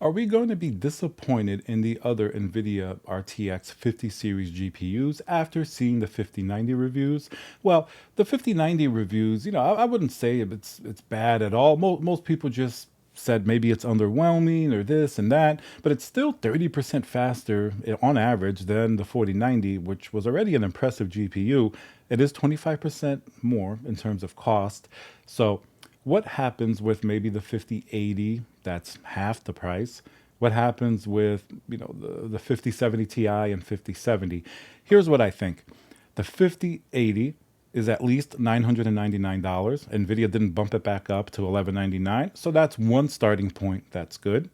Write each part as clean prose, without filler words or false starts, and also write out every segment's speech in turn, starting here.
Are we going to be disappointed in the other Nvidia RTX 50 series GPUs after seeing the 5090 reviews? Well, the 5090 reviews, I wouldn't say it's bad at all. Most people just said maybe it's underwhelming or this and that, but it's still 30% faster on average than the 4090, which was already an impressive GPU. It is 25% more in terms of cost. So what happens with maybe the 5080 that's half the price? What happens with the 5070 Ti and 5070? Here's what I think. The 5080 is at least $999. Nvidia didn't bump it back up to $1199, so that's one starting point. That's good.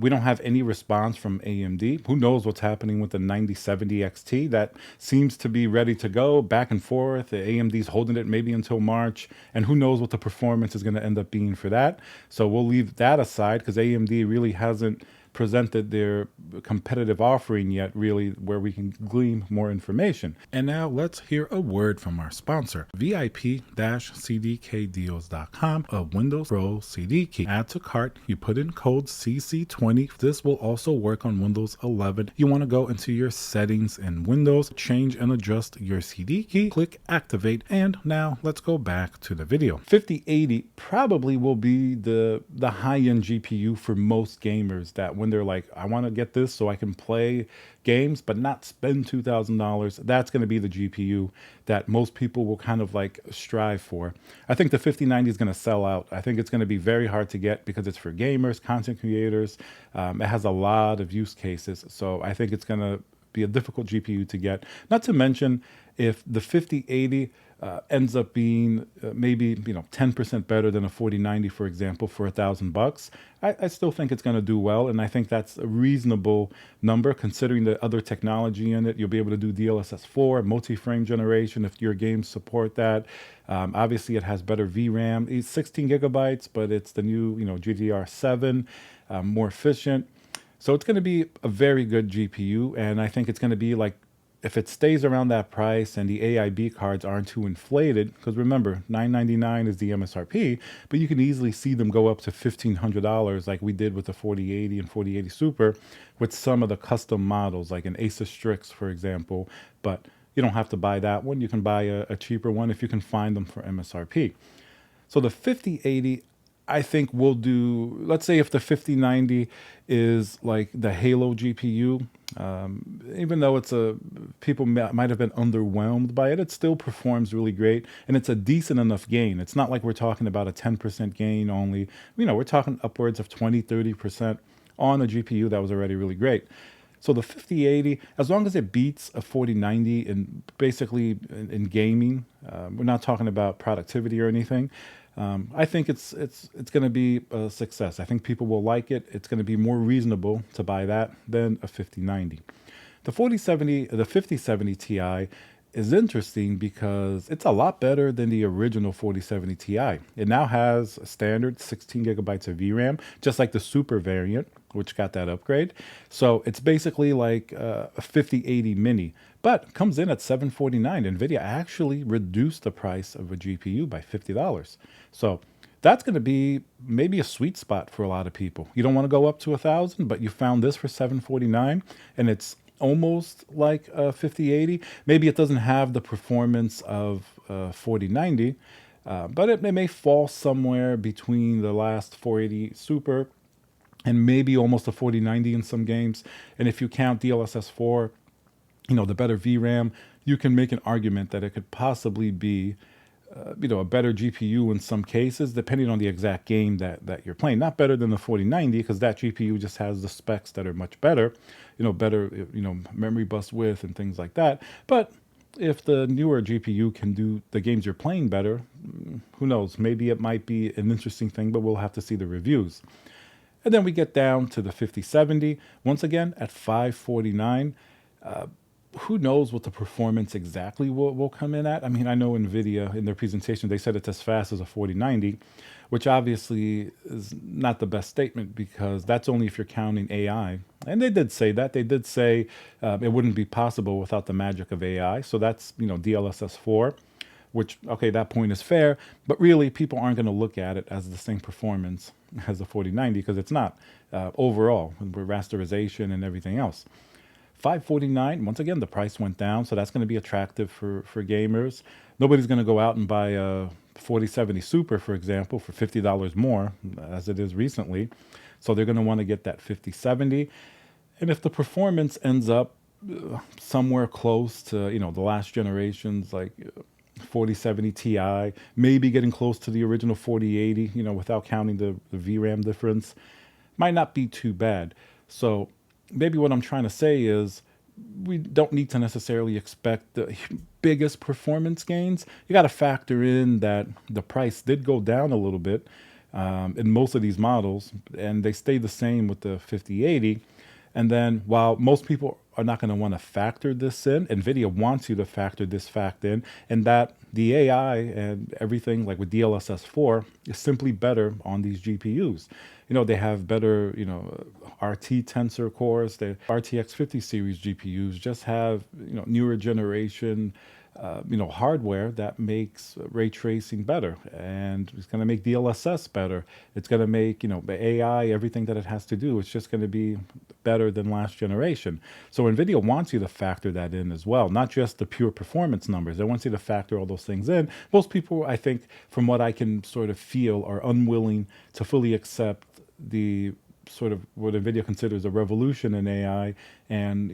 We don't have any response from AMD. Who knows what's happening with the 9070 XT? That seems to be ready to go back and forth. AMD's holding it maybe until March, and who knows what the performance is going to end up being for that. So we'll leave that aside because AMD really hasn't presented their competitive offering yet, really, where we can glean more information. And now let's hear a word from our sponsor, VIP-CDKdeals.com, a Windows Pro CD key. Add to cart, you put in code CC20. This will also work on Windows 11. You want to go into your settings in Windows, change and adjust your CD key, click activate, and now let's go back to the video. 5080 probably will be the high-end GPU for most gamers that when they're like, I want to get this so I can play games but not spend $2,000, that's going to be the GPU that most people will kind of like strive for. I think the 5090 is going to sell out. I think it's going to be very hard to get because it's for gamers, content creators. It has a lot of use cases. So I think it's going to be a difficult GPU to get. Not to mention if the 5080 ends up being maybe 10% better than a 4090, for example, for $1,000, I still think it's going to do well, and I think that's a reasonable number considering the other technology in it. You'll be able to do DLSS4, multi-frame generation if your games support that. Obviously, it has better VRAM. It's 16 gigabytes, but it's the new GDR7, more efficient. So it's going to be a very good GPU, and I think it's going to be like, if it stays around that price and the AIB cards aren't too inflated, because remember, $999 is the MSRP, but you can easily see them go up to $1,500 like we did with the 4080 and 4080 Super with some of the custom models, like an Asus Strix, for example. But you don't have to buy that one. You can buy a cheaper one if you can find them for MSRP. So the 5080, I think we'll do, let's say if the 5090 is like the Halo GPU, even though people might have been underwhelmed by it, it still performs really great, and it's a decent enough gain. It's not like we're talking about a 10% gain only. We're talking upwards of 20-30% on a GPU that was already really great. So the 5080, as long as it beats a 4090 in basically in gaming, we're not talking about productivity or anything. I think it's going to be a success. I think people will like it. It's going to be more reasonable to buy that than a 5090. The 5070 Ti is interesting because it's a lot better than the original 4070 Ti. It now has a standard 16 gigabytes of VRAM, just like the Super variant, which got that upgrade. So it's basically like a 5080 mini, but comes in at $749. Nvidia actually reduced the price of a GPU by $50. So that's going to be maybe a sweet spot for a lot of people. You don't want to go up to 1,000, but you found this for $749, and it's almost like a 5080. Maybe it doesn't have the performance of 4090, but it may fall somewhere between the last 480 Super and maybe almost a 4090 in some games. And if you count DLSS4, the better VRAM, you can make an argument that it could possibly be a better GPU in some cases, depending on the exact game that you're playing. Not better than the 4090, because that GPU just has the specs that are much better, better, memory bus width and things like that. But if the newer GPU can do the games you're playing better, who knows? Maybe it might be an interesting thing, but we'll have to see the reviews. And then we get down to the 5070, once again at $549. Who knows what the performance exactly will come in at? I mean, I know Nvidia in their presentation, they said it's as fast as a 4090, which obviously is not the best statement because that's only if you're counting AI. And they did say that. They did say it wouldn't be possible without the magic of AI. So that's, DLSS4, which, okay, that point is fair, but really people aren't going to look at it as the same performance as a 4090 because it's not overall with rasterization and everything else. 549, once again, the price went down, so that's going to be attractive for gamers. Nobody's going to go out and buy a 4070 Super, for example, for $50 more, as it is recently. So they're going to want to get that 5070. And if the performance ends up somewhere close to, the last generations, like 4070 Ti, maybe getting close to the original 4080, without counting the VRAM difference, might not be too bad. So maybe what I'm trying to say is we don't need to necessarily expect the biggest performance gains. You got to factor in that the price did go down a little bit in most of these models, and they stay the same with the 5080. And then while most people are not going to want to factor this in, Nvidia wants you to factor this fact in, and that the AI and everything like with DLSS 4 is simply better on these GPUs. They have better, RT tensor cores. The RTX 50 series GPUs just have, newer generation, hardware that makes ray tracing better, and it's going to make DLSS better. It's going to make, the AI, everything that it has to do, it's just going to be better than last generation. So NVIDIA wants you to factor that in as well, not just the pure performance numbers. They want you to factor all those things in. Most people, I think, from what I can sort of feel, are unwilling to fully accept the sort of what NVIDIA considers a revolution in AI, and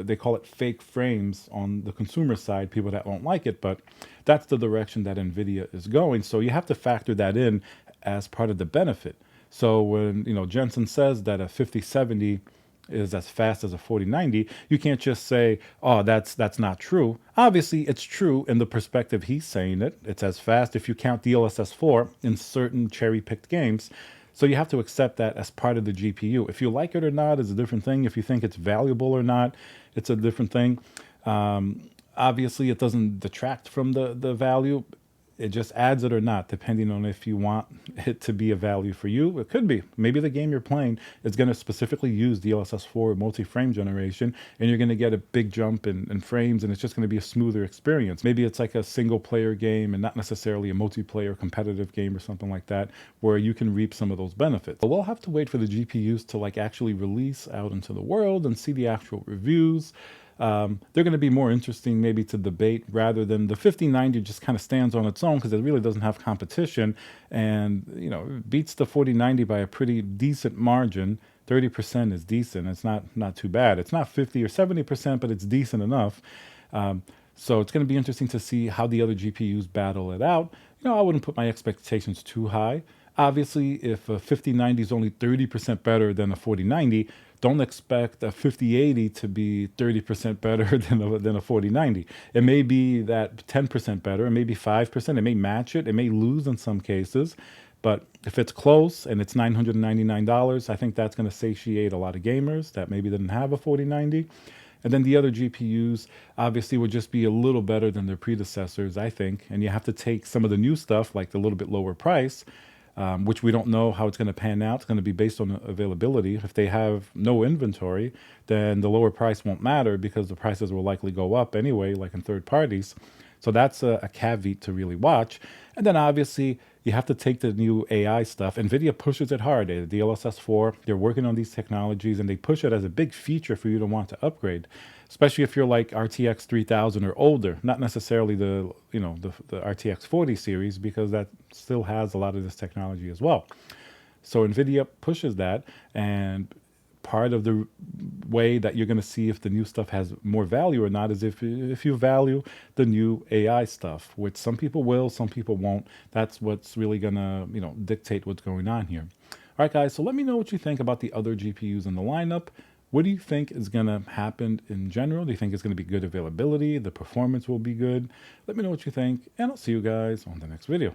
they call it fake frames on the consumer side, people that don't like it, but that's the direction that NVIDIA is going. So you have to factor that in as part of the benefit. So when Jensen says that a 5070 is as fast as a 4090, you can't just say, oh, that's not true. Obviously it's true in the perspective he's saying it. It's as fast if you count DLSS 4 in certain cherry-picked games. So you have to accept that as part of the GPU. If you like it or not is a different thing. If you think it's valuable or not, it's a different thing. Obviously, it doesn't detract from the value. It just adds it or not, depending on if you want it to be a value for you. It could be. Maybe the game you're playing is going to specifically use DLSS 4 multi-frame generation, and you're going to get a big jump in frames, and it's just going to be a smoother experience. Maybe it's like a single-player game and not necessarily a multiplayer competitive game or something like that, where you can reap some of those benefits. But we'll have to wait for the GPUs to actually release out into the world and see the actual reviews. They're going to be more interesting maybe to debate, rather than the 5090 just kind of stands on its own because it really doesn't have competition, and it beats the 4090 by a pretty decent margin. 30% is decent. It's not too bad. It's not 50 or 70%, but it's decent enough. So it's going to be interesting to see how the other GPUs battle it out. I wouldn't put my expectations too high. Obviously, if a 5090 is only 30% better than a 4090, don't expect a 5080 to be 30% better than a 4090. It may be that 10% better, it may be 5%, it may match it, it may lose in some cases. But if it's close and it's $999, I think that's going to satiate a lot of gamers that maybe didn't have a 4090. And then the other GPUs obviously would just be a little better than their predecessors, I think. And you have to take some of the new stuff, like the little bit lower price, which we don't know how it's going to pan out. It's going to be based on availability. If they have no inventory, then the lower price won't matter because the prices will likely go up anyway, like in third parties. So that's a caveat to really watch. And then obviously you have to take the new AI stuff. NVIDIA pushes it hard. The DLSS 4, they're working on these technologies, and they push it as a big feature for you to want to upgrade, especially if you're like RTX 3000 or older, not necessarily the RTX 40 series, because that still has a lot of this technology as well. So NVIDIA pushes that, and part of the way that you're going to see if the new stuff has more value or not is if you value the new AI stuff, which some people will, some people won't. That's what's really going to dictate what's going on here. All right, guys, so let me know what you think about the other GPUs in the lineup. What do you think is going to happen in general? Do you think it's going to be good availability? The performance will be good? Let me know what you think, and I'll see you guys on the next video.